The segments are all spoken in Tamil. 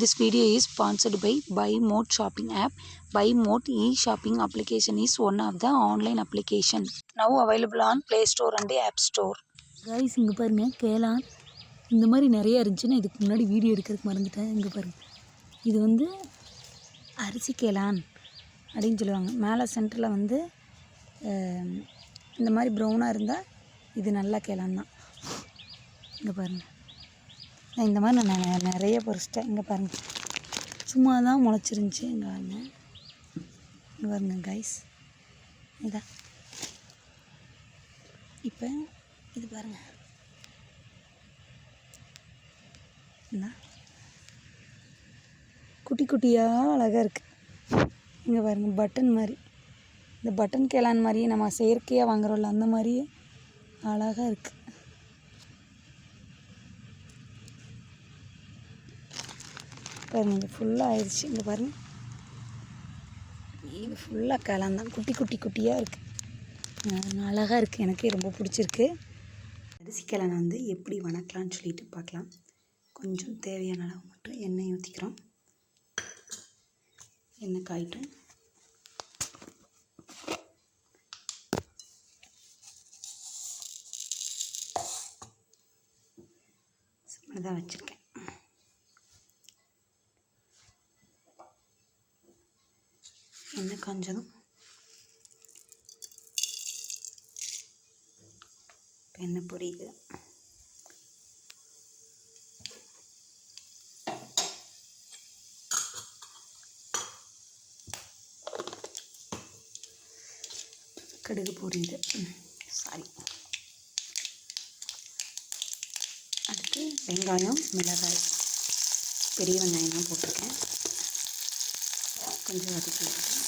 This video is sponsored by Buy Mode shopping app. Buy Mode e-shopping application is one of the online application now available on Play Store and App Store. Guys இங்கே பாருங்கள் கேளான் இந்த மாதிரி நிறையா இருந்துச்சு. நான் இதுக்கு முன்னாடி வீடியோ எடுக்கிறதுக்கு மறந்துட்டேன். இங்கே பாருங்கள், இது வந்து அரிசி கேளான் அப்படின்னு சொல்லுவாங்க. மேலே சென்டரில் வந்து இந்த மாதிரி ப்ரௌனாக இருந்தால் இது நல்லா கேளான் தான். இங்கே பாருங்கள், நான் இந்த மாதிரி நான் நிறைய பறிச்சிட்டேன். இங்கே பாருங்கள், சும்மா தான் முளைச்சிருந்துச்சி. இங்கே பாருங்கள், இங்கே பாருங்கள் கைஸ், இதான் இப்போ இது பாருங்கள், என்ன குட்டி குட்டியாக அழகாக இருக்குது. இங்கே பாருங்கள், பட்டன் மாதிரி, இந்த பட்டன் கேளான் மாதிரியே நம்ம செயற்கையாக வாங்குறோம்ல அந்த மாதிரியே அழகாக இருக்குது. பாருங்கள், இது ஃபுல்லாக ஆயிடுச்சு. இங்கே பாருங்கள், இது ஃபுல்லாக கேளான் தான், குட்டி குட்டி குட்டியாக இருக்குது. அழகாக இருக்குது, எனக்கே ரொம்ப பிடிச்சிருக்கு. அரிசி கேளான் வந்து எப்படி வணக்கலான்னு சொல்லிட்டு பார்க்கலாம். கொஞ்சம் தேவையான அளவு மட்டும் எண்ணெய் ஊற்றிக்கிறோம். எண்ணெய் காயிட்டும். தான் வச்சுருக்கேன். எண்ணெய் காஞ்சதும் எண்ணெய் பொரியுது. கடுகு பொரியுது, சாரி. அடுத்து வெங்காயம், மிளகாய், பெரிய வெங்காயம் தான் போட்டிருக்கேன். கொஞ்சம் வதக்கி விட்டுருக்கேன்.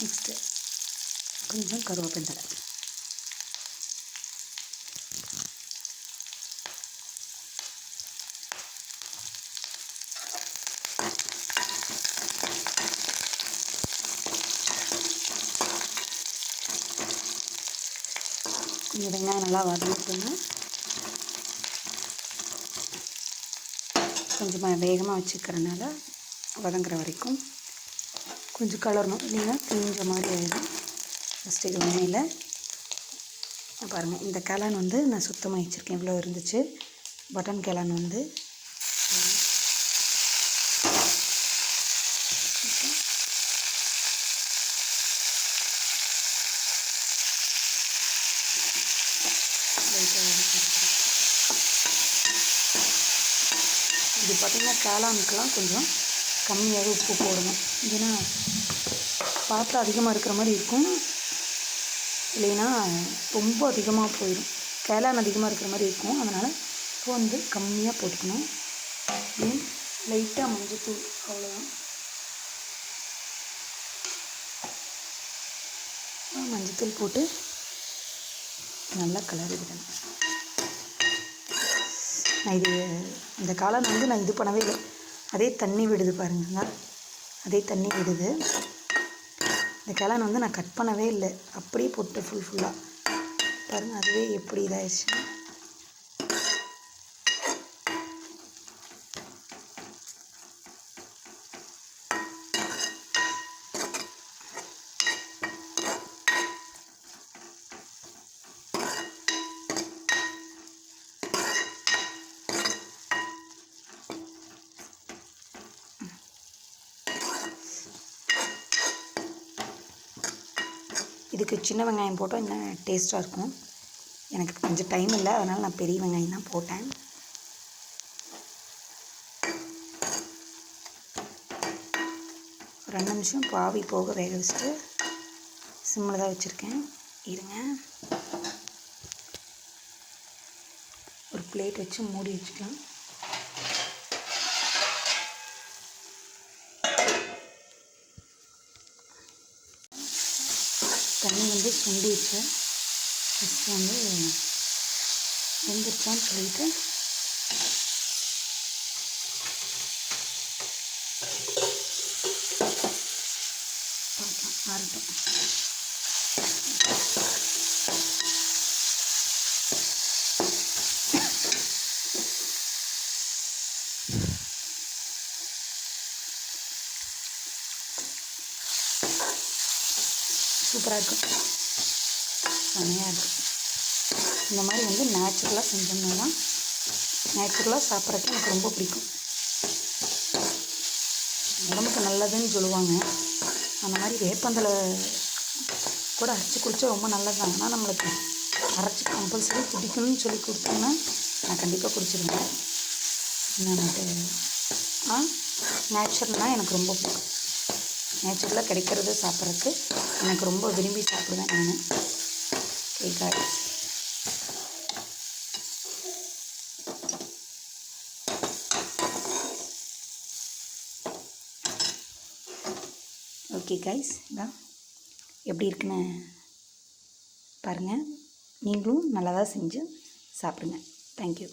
நெக்ஸ்ட்டு கொஞ்சம் கருவேப்பிலை. கொஞ்சம் வெங்காயம் நல்லா வதங்கிட்டுங்க. கொஞ்சமாக வேகமாக வச்சுக்கிறதுனால வதங்குற வரைக்கும் கொஞ்சம் கலரணும், இல்லைன்னா தீஞ்ச மாதிரி ஆகிடும். ஃபஸ்ட்டு இது எண்ணெயில் பாருங்கள், இந்த கேளான் வந்து நான் சுத்தமாக வச்சுருக்கேன். இவ்வளோ இருந்துச்சு. பட்டன் கேளான் வந்து இது பார்த்திங்கன்னா கேளானுக்கெலாம் கொஞ்சம் கம்மியாக உப்பு போடணும். ஏன்னா பாத்திரம் அதிகமாக இருக்கிற மாதிரி இருக்கும், இல்லைன்னா ரொம்ப அதிகமாக போயிடும். கேளான் அதிகமாக இருக்கிற மாதிரி இருக்கும், அதனால் இப்போ வந்து கம்மியாக போட்டுக்கணும். லைட்டாக மஞ்சத்தூள், அவ்வளோதான். மஞ்சத்தூள் போட்டு நல்லா கிளறி விடணும். நான் இந்த காளான் வந்து நான் இது பண்ணவே இல்லை, அதே தண்ணி விடுது பாருங்க, அதே தண்ணி விடுது. இந்த காளான் வந்து நான் கட் பண்ணவே இல்லை, அப்படியே போட்டு ஃபுல்லாக பாருங்கள், அதுவே எப்படி இதாகிடுச்சு. இதுக்கு சின்ன வெங்காயம் போட்டால் இன்னும் டேஸ்ட்டாக இருக்கும். எனக்கு கொஞ்சம் டைம் இல்லை, அதனால் நான் பெரிய வெங்காயம் தான் போட்டேன். ஒரு 2 நிமிஷம் பாவி போக வேக வச்சுட்டு சிம்மில் தான் வச்சுருக்கேன். இருங்க, ஒரு பிளேட் வச்சு மூடி வச்சுக்கலாம். தண்ணி வந்து சுண்டிடுச்சு. ஃபஸ்ட்டு வந்து வெந்துருச்சான்னு சொல்லிட்டு பார்க்கலாம், ஆறட்டும். சூப்பராக இருக்கும், செமையாக இருக்கும். இந்த மாதிரி வந்து நேச்சுரலாக செஞ்சோம்னா தான் நேச்சுரலாக சாப்பிட்றதுக்கு எனக்கு ரொம்ப பிடிக்கும். உடம்புக்கு நல்லதுன்னு சொல்லுவாங்க. அந்த மாதிரி வேப்பந்தலை கூட அரைச்சி குடித்தா ரொம்ப நல்லது தான். ஆனால் நம்மளுக்கு அரைச்சி கம்பல்சரி குடிக்கணும்னு சொல்லி கொடுத்தோன்னா நான் கண்டிப்பாக குடிச்சிருவேன். எனக்கு நேச்சுரல்னால் எனக்கு ரொம்ப பிடிக்கும். நேச்சுரலாக கிடைக்கிறது சாப்பிட்றதுக்கு எனக்கு ரொம்ப விரும்பி சாப்பிடுவேன் நான். ஓகே காய்ஸ், ஓகே கைஸ், இதான் எப்படி இருக்குன்னு பாருங்கள். நீங்களும் நல்லா தான் செஞ்சு சாப்பிடுங்க. தேங்க்யூ.